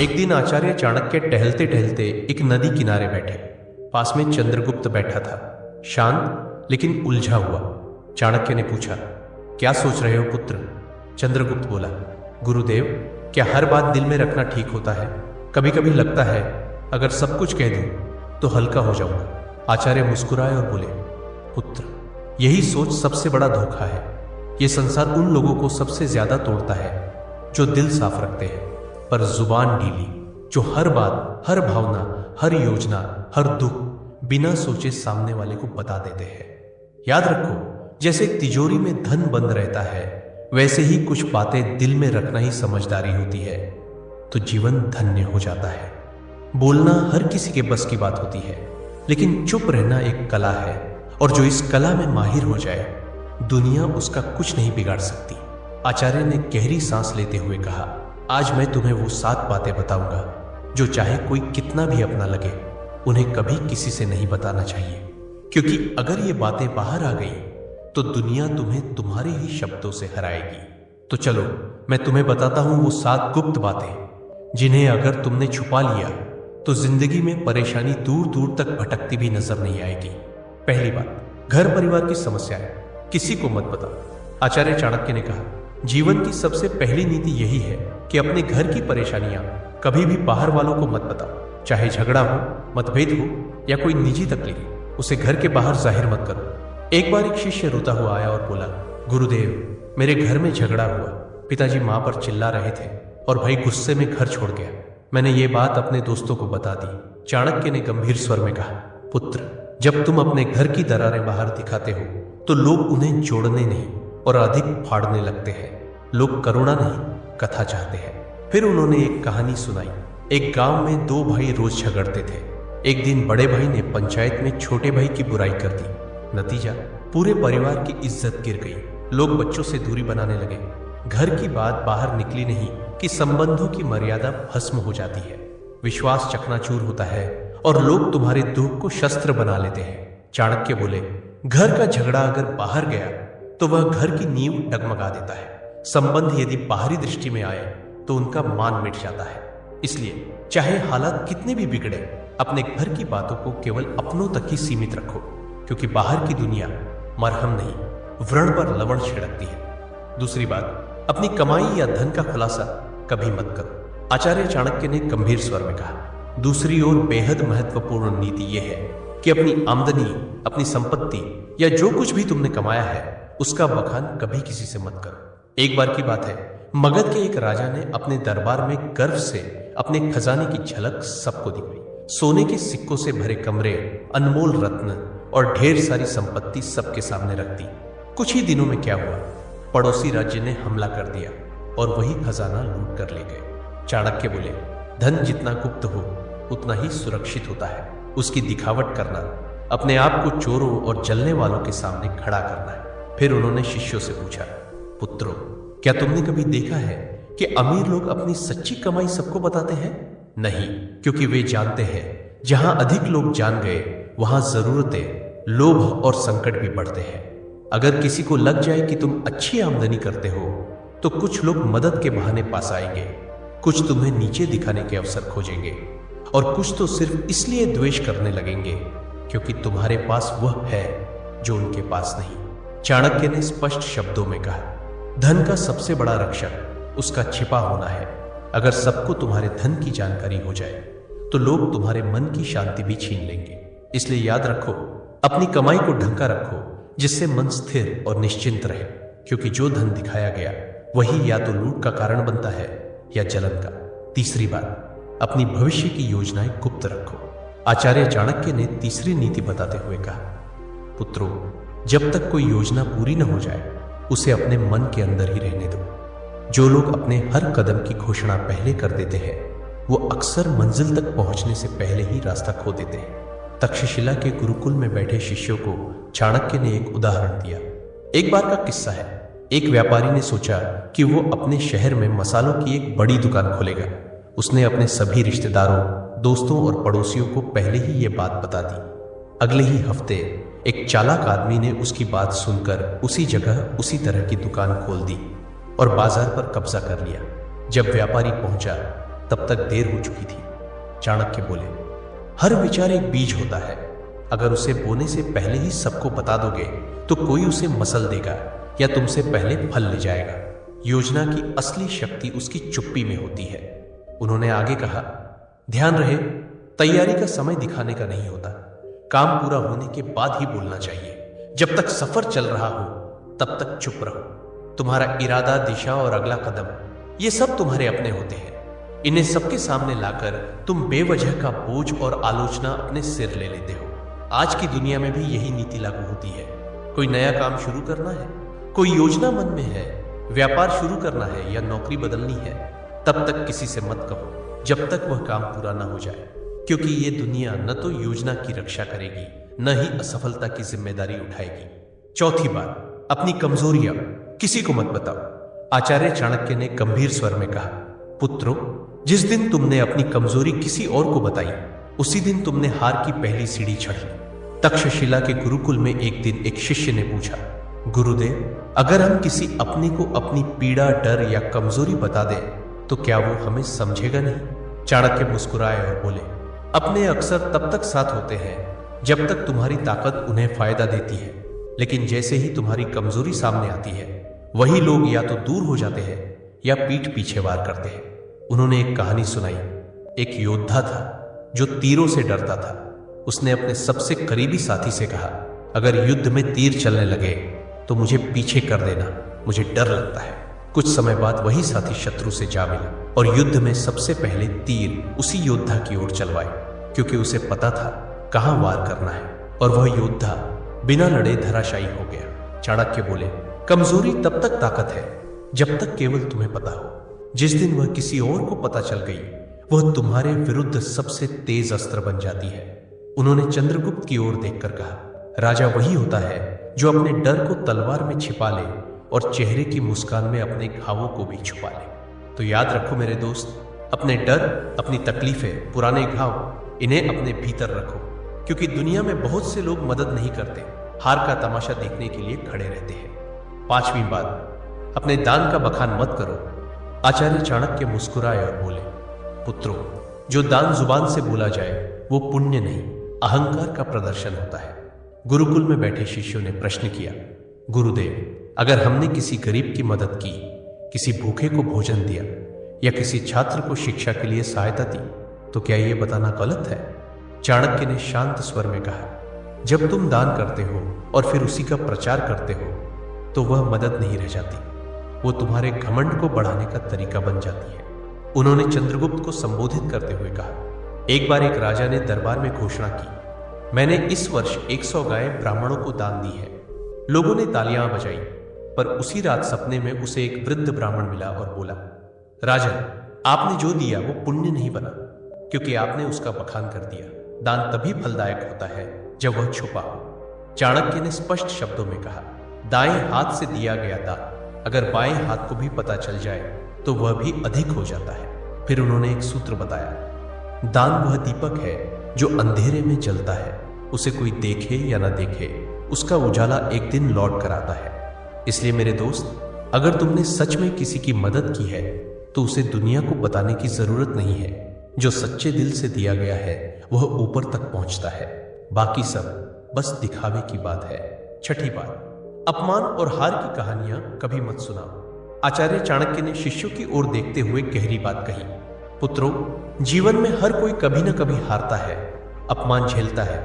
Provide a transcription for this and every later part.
एक दिन आचार्य चाणक्य टहलते टहलते एक नदी किनारे बैठे। पास में चंद्रगुप्त बैठा था, शांत लेकिन उलझा हुआ। चाणक्य ने पूछा, क्या सोच रहे हो पुत्र? चंद्रगुप्त बोला, गुरुदेव, क्या हर बात दिल में रखना ठीक होता है? कभी कभी लगता है अगर सब कुछ कह दूं तो हल्का हो जाऊंगा। आचार्य मुस्कुराए और बोले, पुत्र, यही सोच सबसे बड़ा धोखा है। यह संसार उन लोगों को सबसे ज्यादा तोड़ता है जो दिल साफ रखते हैं पर जुबान ढीली, जो हर बात, हर भावना, हर योजना, हर दुख बिना सोचे सामने वाले को बता देते हैं। याद रखो, जैसे एक तिजोरी में धन बंद रहता है, वैसे ही कुछ बातें दिल में रखना ही समझदारी होती है, तो जीवन धन्य हो जाता है। बोलना हर किसी के बस की बात होती है, लेकिन चुप रहना एक कला है, और जो इस कला में माहिर हो जाए, दुनिया उसका कुछ नहीं बिगाड़ सकती। आचार्य ने गहरी सांस लेते हुए कहा, आज मैं तुम्हें वो 7 बातें बताऊंगा जो चाहे कोई कितना भी अपना लगे, उन्हें कभी किसी से नहीं बताना चाहिए, क्योंकि अगर ये बातें बाहर आ गई तो दुनिया तुम्हें तुम्हारे ही शब्दों से हराएगी। तो चलो मैं तुम्हें बताता हूं वो 7 गुप्त बातें, जिन्हें अगर तुमने छुपा लिया तो जिंदगी में परेशानी दूर दूर तक भटकती भी नजर नहीं आएगी। पहली बात, घर परिवार की समस्याएं किसी को मत बताओ। आचार्य चाणक्य ने कहा, जीवन की सबसे पहली नीति यही है कि अपने घर की परेशानियां कभी भी बाहर वालों को मत बताओ। चाहे झगड़ा हो, मतभेद हो या कोई निजी तकलीफ, उसे घर के बाहर जाहिर मत करो। एक बार एक शिष्य रोता हुआ आया और बोला, गुरुदेव, मेरे घर में झगड़ा हुआ, पिताजी मां पर चिल्ला रहे थे और भाई गुस्से में घर छोड़ गया। मैंने ये बात अपने दोस्तों को बता दी। चाणक्य ने गंभीर स्वर में कहा, पुत्र, जब तुम अपने घर की दरारें बाहर दिखाते हो तो लोग उन्हें जोड़ने नहीं और अधिक फाड़ने लगते हैं। लोग करुणा नहीं, कथा चाहते हैं। फिर उन्होंने एक कहानी सुनाई। एक गांव में 2 भाई रोज झगड़ते थे। एक दिन बड़े भाई ने पंचायत में छोटे भाई की बुराई कर दी। नतीजा, पूरे परिवार की इज्जत गिर गई। लोग बच्चों से दूरी बनाने लगे। घर की बात बाहर निकली नहीं कि संबंधों की मर्यादा भस्म हो जाती है, विश्वास चकनाचूर होता है और लोग तुम्हारे दुख को शस्त्र बना लेते हैं। चाणक्य बोले, घर का झगड़ा अगर बाहर गया तो वह घर की नींव डगमगा देता है। संबंध यदि बाहरी दृष्टि में आए तो उनका मान मिट जाता है। इसलिए चाहे हालात कितने भी बिगड़े, अपने घर की बातों को केवल अपनों तक ही सीमित रखो, क्योंकि बाहर की दुनिया मरहम नहीं, व्रण पर लवण छिड़कती है। दूसरी बात, अपनी कमाई या धन का खुलासा कभी मत करो। आचार्य चाणक्य ने गंभीर स्वर में कहा, दूसरी ओर बेहद महत्वपूर्ण नीति यह है कि अपनी आमदनी, अपनी संपत्ति या जो कुछ भी तुमने कमाया है उसका बखान कभी किसी से मत करो। एक बार की बात है, मगध के एक राजा ने अपने दरबार में गर्व से अपने खजाने की झलक सबको दिखाई। सोने के सिक्कों से भरे कमरे, अनमोल रत्न और ढेर सारी संपत्ति सबके सामने रख दी। कुछ ही दिनों में क्या हुआ, पड़ोसी राज्य ने हमला कर दिया और वही खजाना लूट कर ले गए। चाणक्य बोले, धन जितना गुप्त हो उतना ही सुरक्षित होता है। उसकी दिखावट करना, अपने आप को चोरों और जलने वालों के सामने खड़ा करना है। फिर उन्होंने शिष्यों से पूछा, पुत्रों, क्या तुमने कभी देखा है कि अमीर लोग अपनी सच्ची कमाई सबको बताते हैं? नहीं, क्योंकि वे जानते हैं जहां अधिक लोग जान गए वहां जरूरतें, लोभ और संकट भी बढ़ते हैं। अगर किसी को लग जाए कि तुम अच्छी आमदनी करते हो तो कुछ लोग मदद के बहाने पास आएंगे, कुछ तुम्हें नीचे दिखाने के अवसर खोजेंगे और कुछ तो सिर्फ इसलिए द्वेष करने लगेंगे क्योंकि तुम्हारे पास वह है जो उनके पास नहीं। चाणक्य ने स्पष्ट शब्दों में कहा, धन का सबसे बड़ा रक्षक उसका छिपा होना है। अगर सबको तुम्हारे धन की जानकारी हो जाए तो लोग तुम्हारे मन की शांति भी छीन लेंगे। इसलिए याद रखो, अपनी कमाई को ढंका रखो जिससे मन स्थिर और निश्चिंत रहे, क्योंकि जो धन दिखाया गया वही या तो लूट का कारण बनता है या जलन का। तीसरी बात, अपनी भविष्य की योजनाएं गुप्त रखो। आचार्य चाणक्य ने तीसरी नीति बताते हुए कहा, पुत्रों, जब तक कोई योजना पूरी न हो जाए उसे अपने मन के अंदर ही रहने दो। जो लोग अपने हर कदम की घोषणा पहले कर देते हैं वो अक्सर मंजिल तक पहुंचने से पहले ही रास्ता खो देते हैं। तक्षशिला के गुरुकुल में बैठे शिष्यों को चाणक्य ने एक उदाहरण दिया। एक बार का किस्सा है, एक व्यापारी ने सोचा कि वो अपने शहर में मसालों की एक बड़ी दुकान खोलेगा। उसने अपने सभी रिश्तेदारों, दोस्तों और पड़ोसियों को पहले ही ये बात बता दी। अगले ही हफ्ते एक चालाक आदमी ने उसकी बात सुनकर उसी जगह उसी तरह की दुकान खोल दी और बाजार पर कब्जा कर लिया। जब व्यापारी पहुंचा तब तक देर हो चुकी थी। चाणक्य बोले, हर विचार एक बीज होता है। अगर उसे बोने से पहले ही सबको बता दोगे तो कोई उसे मसल देगा या तुमसे पहले फल ले जाएगा। योजना की असली शक्ति उसकी चुप्पी में होती है। उन्होंने आगे कहा, ध्यान रहे, तैयारी का समय दिखाने का नहीं होता। काम पूरा होने के बाद ही बोलना चाहिए। जब तक सफर चल रहा हो तब तक चुप रहो। तुम्हारा इरादा, दिशा और अगला कदम, ये सब तुम्हारे अपने होते हैं। इन्हें सबके सामने लाकर तुम बेवजह का बोझ और आलोचना अपने सिर ले लेते हो। आज की दुनिया में भी यही नीति लागू होती है। कोई नया काम शुरू करना है, कोई योजना मन में है, व्यापार शुरू करना है या नौकरी बदलनी है, तब तक किसी से मत कहो जब तक वह काम पूरा ना हो जाए, क्योंकि ये दुनिया न तो योजना की रक्षा करेगी न ही असफलता की जिम्मेदारी उठाएगी। चौथी बात, अपनी कमजोरियां किसी को मत बताओ। आचार्य चाणक्य ने गंभीर स्वर में कहा, पुत्रों, जिस दिन तुमने अपनी कमजोरी किसी और को बताई उसी दिन तुमने हार की पहली सीढ़ी चढ़ी। तक्षशिला के गुरुकुल में एक दिन एक शिष्य ने पूछा, गुरुदेव, अगर हम किसी अपने को अपनी पीड़ा, डर या कमजोरी बता दें तो क्या वो हमें समझेगा नहीं? चाणक्य मुस्कुराए और बोले, अपने अक्सर तब तक साथ होते हैं जब तक तुम्हारी ताकत उन्हें फायदा देती है, लेकिन जैसे ही तुम्हारी कमजोरी सामने आती है वही लोग या तो दूर हो जाते हैं या पीठ पीछे वार करते हैं। उन्होंने एक कहानी सुनाई। एक योद्धा था जो तीरों से डरता था। उसने अपने सबसे करीबी साथी से कहा, अगर युद्ध में तीर चलने लगे तो मुझे पीछे कर देना, मुझे डर लगता है। कुछ समय बाद वही साथी शत्रु से जा मिला और युद्ध में सबसे पहले तीर उसी योद्धा की ओर चलवाए, क्योंकि उसे पता था कहां वार करना है, और वह योद्धा बिना लड़े धराशायी हो गया। चाणक्य बोले, कमजोरी तब तक ताकत है जब तक केवल तुम्हें पता हो। जिस दिन वह किसी और को पता चल गई वह तुम्हारे विरुद्ध सबसे तेज अस्त्र बन जाती है। उन्होंने चंद्रगुप्त की ओर देखकर कहा, राजा वही होता है जो अपने डर को तलवार में छिपा ले और चेहरे की मुस्कान में अपने घावों को भी छुपा ले। तो याद रखो मेरे दोस्त, अपने डर, अपनी तकलीफें, पुराने घाव, इन्हें अपने भीतर रखो, क्योंकि दुनिया में बहुत से लोग मदद नहीं करते, हार का तमाशा देखने के लिए खड़े रहते हैं। पांचवी बात, अपने दान का बखान मत करो। आचार्य चाणक्य मुस्कुराए और बोले, पुत्रों, जो दान जुबान से बोला जाए वो पुण्य नहीं, अहंकार का प्रदर्शन होता है। गुरुकुल में बैठे शिष्यों ने प्रश्न किया, गुरुदेव, अगर हमने किसी गरीब की मदद की, किसी भूखे को भोजन दिया या किसी छात्र को शिक्षा के लिए सहायता दी, तो क्या ये बताना गलत है? चाणक्य ने शांत स्वर में कहा, जब तुम दान करते हो और फिर उसी का प्रचार करते हो तो वह मदद नहीं रह जाती, वो तुम्हारे घमंड को बढ़ाने का तरीका बन जाती है। उन्होंने चंद्रगुप्त को संबोधित करते हुए कहा, एक बार एक राजा ने दरबार में घोषणा की, मैंने इस वर्ष 100 गाय ब्राह्मणों को दान दी है। लोगों ने तालियां बजाई, पर उसी रात सपने में उसे एक वृद्ध ब्राह्मण मिला और बोला, राजन, आपने जो दिया वो पुण्य नहीं बना, क्योंकि आपने उसका बखान कर दिया। दान तभी फलदायक होता है जब वह छुपा हो। चाणक्य ने स्पष्ट शब्दों में कहा, दाएं हाथ से दिया गया दान अगर बाएं हाथ को भी पता चल जाए तो वह भी अधिक हो जाता है। फिर उन्होंने एक सूत्र बताया, दान वह दीपक है जो अंधेरे में जलता है, उसे कोई देखे या ना देखे उसका उजाला एक दिन लौट कर आता है। इसलिए मेरे दोस्त, अगर तुमने सच में किसी की मदद की है तो उसे दुनिया को बताने की जरूरत नहीं है। जो सच्चे दिल से दिया गया है वह ऊपर तक पहुंचता है, बाकी सब बस दिखावे की बात है। छठी बात, अपमान और हार की कहानियां कभी मत सुनाओ। आचार्य चाणक्य ने शिष्यों की ओर देखते हुए गहरी बात कही, पुत्रों, जीवन में हर कोई कभी न कभी हारता है, अपमान झेलता है,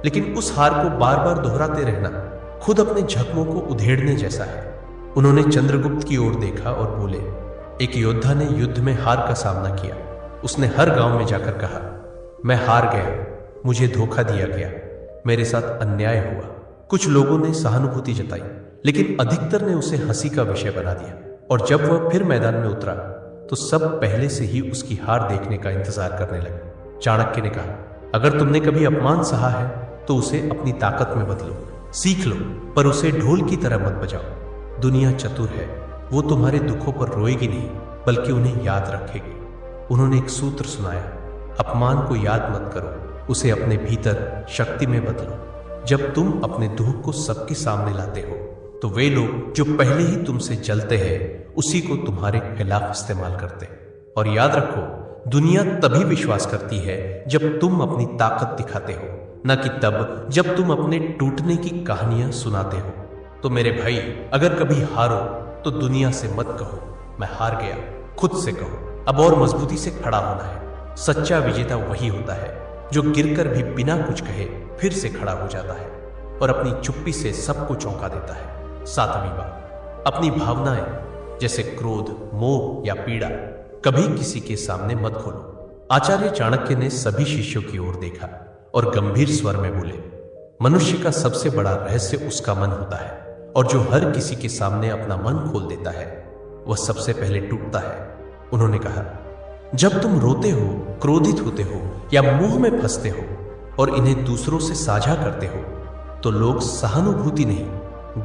लेकिन उस हार को बार बार दोहराते रहना खुद अपने जख्मों को उधेड़ने जैसा है। उन्होंने चंद्रगुप्त की ओर देखा और बोले, एक योद्धा ने युद्ध में हार का सामना किया। उसने हर गांव में जाकर कहा, मैं हार गया, मुझे धोखा दिया गया, मेरे साथ अन्याय हुआ। कुछ लोगों ने सहानुभूति जताई, लेकिन अधिकतर ने उसे हंसी का विषय बना दिया, और जब वह फिर मैदान में उतरा तो सब पहले से ही उसकी हार देखने का इंतजार करने लगे। चाणक्य ने कहा, अगर तुमने कभी अपमान सहा है तो उसे अपनी ताकत में बदलो, सीख लो, पर उसे ढोल की तरह मत बजाओ। दुनिया चतुर है, वो तुम्हारे दुखों पर रोएगी नहीं बल्कि उन्हें याद रखेगी। उन्होंने एक सूत्र सुनाया, अपमान को याद मत करो, उसे अपने भीतर शक्ति में बदलो। जब तुम अपने दुख को सबके सामने लाते हो तो वे लोग जो पहले ही तुमसे जलते हैं उसी को तुम्हारे खिलाफ इस्तेमाल करते हैं। और याद रखो, दुनिया तभी विश्वास करती है जब तुम अपनी ताकत दिखाते हो, न कि तब जब तुम अपने टूटने की कहानियां सुनाते हो। तो मेरे भाई, अगर कभी हारो तो दुनिया से मत कहो मैं हार गया, खुद से कहो अब और मजबूती से खड़ा होना है। सच्चा विजेता वही होता है जो गिरकर भी बिना कुछ कहे फिर से खड़ा हो जाता है और अपनी चुप्पी से सबको चौंका देता है। सातवीं बात, अपनी भावनाएं जैसे क्रोध, मोह या पीड़ा कभी किसी के सामने मत खोलो। आचार्य चाणक्य ने सभी शिष्यों की ओर देखा और गंभीर स्वर में बोले, मनुष्य का सबसे बड़ा रहस्य उसका मन होता है और जो हर किसी के सामने अपना मन खोल देता है वह सबसे पहले टूटता है। उन्होंने कहा, जब तुम रोते हो, क्रोधित होते हो या मोह में फंसते हो और इन्हें दूसरों से साझा करते हो तो लोग सहानुभूति नहीं,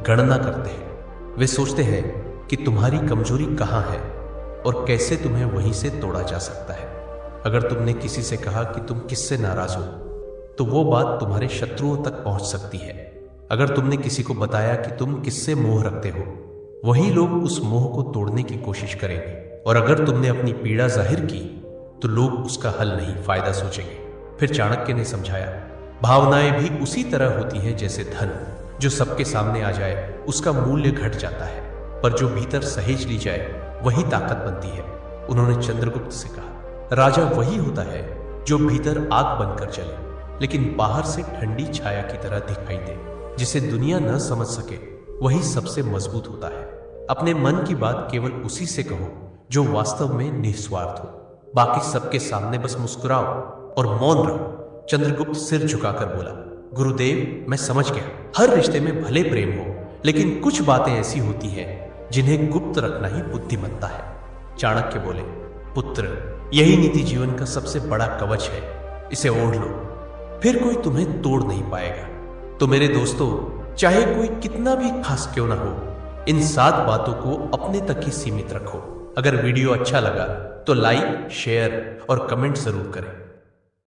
गणना करते हैं। वे सोचते हैं कि तुम्हारी कमजोरी कहाँ है और कैसे तुम्हें वहीं से तोड़ा जा सकता है। अगर तुमने किसी से कहा कि तुम किससे नाराज हो तो वो बात तुम्हारे शत्रुओं तक पहुंच सकती है। अगर तुमने किसी को बताया कि तुम किससे मोह रखते हो, वही लोग उस मोह को तोड़ने की कोशिश करेंगे। और अगर तुमने अपनी पीड़ा जाहिर की तो लोग उसका हल नहीं, फायदा सोचेंगे। फिर चाणक्य ने समझाया, भावनाएं भी उसी तरह होती हैं जैसे धन, जो सबके सामने आ जाए उसका मूल्य घट जाता है, पर जो भीतर सहेज ली जाए वही ताकत बनती है। उन्होंने चंद्रगुप्त से कहा, राजा वही होता है जो भीतर आग बनकर जले लेकिन बाहर से ठंडी छाया की तरह दिखाई दे। जिसे दुनिया न समझ सके वही सबसे मजबूत होता है। अपने मन की बात केवल उसी से कहो जो वास्तव में निस्वार्थ हो। बाकी सबके सामने बस मुस्कुराओ और मौन रहो। चंद्रगुप्त सिर झुकाकर बोला, गुरुदेव मैं समझ गया, हर रिश्ते में भले प्रेम हो लेकिन कुछ बातें ऐसी होती हैं जिन्हें गुप्त रखना ही बुद्धिमत्ता है। चाणक्य बोले, पुत्र यही नीति जीवन का सबसे बड़ा कवच है, इसे ओढ़ लो, फिर कोई तुम्हें तोड़ नहीं पाएगा। तो मेरे दोस्तों, चाहे कोई कितना भी खास क्यों ना हो, इन 7 बातों को अपने तक ही सीमित रखो। अगर वीडियो अच्छा लगा तो लाइक, शेयर और कमेंट जरूर करें।